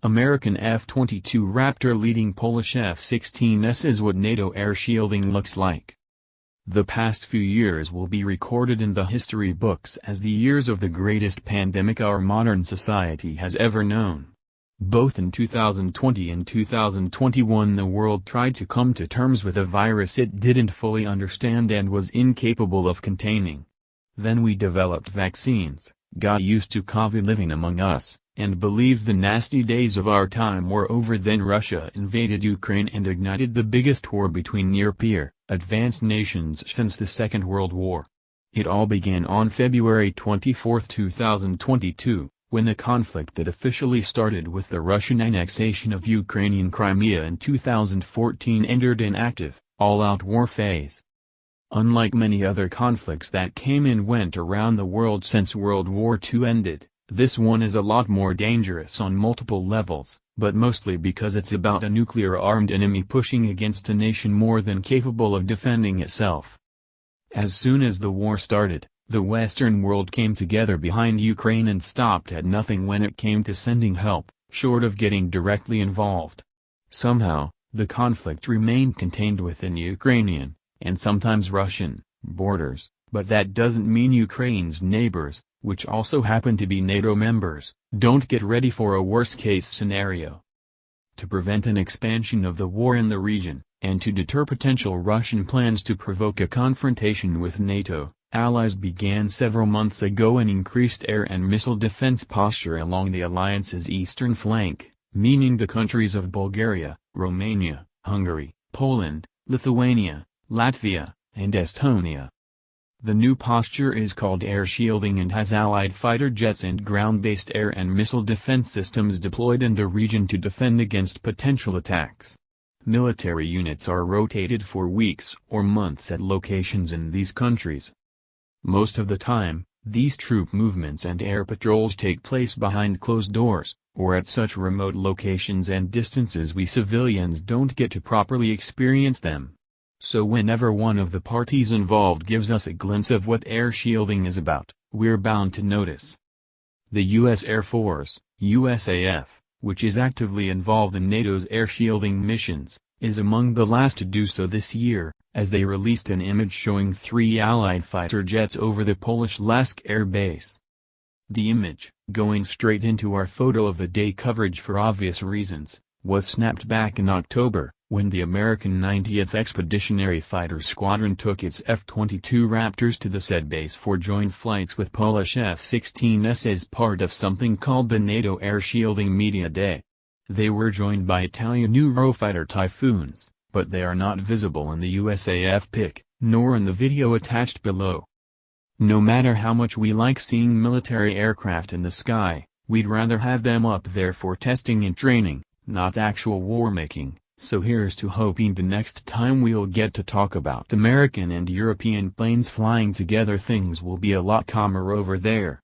American F-22 Raptor leading Polish F-16s is what NATO air shielding looks like. The past few years will be recorded in the history books as the years of the greatest pandemic our modern society has ever known. Both in 2020 and 2021 the world tried to come to terms with a virus it didn't fully understand and was incapable of containing. Then we developed vaccines, got used to COVID living among us, and believed the nasty days of our time were over. Then Russia invaded Ukraine and ignited the biggest war between near-peer, advanced nations since the Second World War. It all began on February 24, 2022, when the conflict that officially started with the Russian annexation of Ukrainian Crimea in 2014 entered an active, all-out war phase. Unlike many other conflicts that came and went around the world since World War II ended, this one is a lot more dangerous on multiple levels, but mostly because it's about a nuclear-armed enemy pushing against a nation more than capable of defending itself. As soon as the war started, the Western world came together behind Ukraine and stopped at nothing when it came to sending help, short of getting directly involved. Somehow, the conflict remained contained within Ukrainian, and sometimes Russian, borders, but that doesn't mean Ukraine's neighbors, which also happen to be NATO members, don't get ready for a worst-case scenario. To prevent an expansion of the war in the region, and to deter potential Russian plans to provoke a confrontation with NATO, allies began several months ago an increased air and missile defense posture along the alliance's eastern flank, meaning the countries of Bulgaria, Romania, Hungary, Poland, Lithuania, Latvia, and Estonia. The new posture is called air shielding and has allied fighter jets and ground-based air and missile defense systems deployed in the region to defend against potential attacks. Military units are rotated for weeks or months at locations in these countries. Most of the time, these troop movements and air patrols take place behind closed doors, or at such remote locations and distances we civilians don't get to properly experience them. So whenever one of the parties involved gives us a glimpse of what air shielding is about, we're bound to notice. The U.S. Air Force, USAF, which is actively involved in NATO's air shielding missions, is among the last to do so this year, as they released an image showing 3 Allied fighter jets over the Polish Lask air base. The image, going straight into our photo of the day coverage for obvious reasons, was snapped back in October, when the American 90th Expeditionary Fighter Squadron took its F-22 Raptors to the said base for joint flights with Polish F-16s as part of something called the NATO Air Shielding Media Day. They were joined by Italian Eurofighter Typhoons, but they are not visible in the USAF pic, nor in the video attached below. No matter how much we like seeing military aircraft in the sky, we'd rather have them up there for testing and training, not actual war-making. So here's to hoping the next time we'll get to talk about American and European planes flying together things will be a lot calmer over there.